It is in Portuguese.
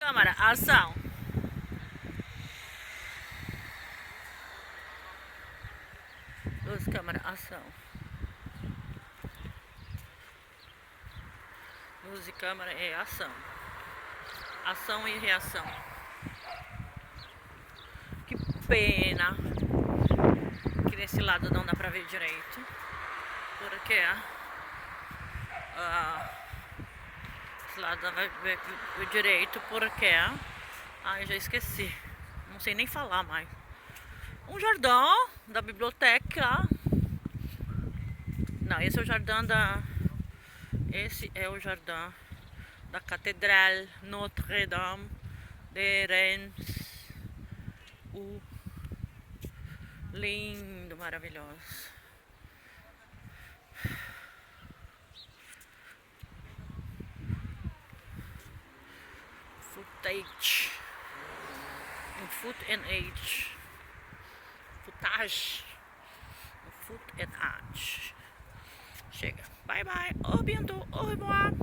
Câmara, ação. Luz, câmera, ação. Luz e câmera é ação. Ação e reação. Que pena que nesse lado não dá pra ver direito. Porque esse lado não vai ver direito porque ai, já esqueci. Não sei nem falar mais. Um jardim da biblioteca. Não, esse é o jardim da. Esse é o jardim da Catedral Notre-Dame de Reims. Lindo, maravilhoso. Footage. Foot and age. Footage. Foot and age. Chega. Bye bye. Au bientôt. Au revoir.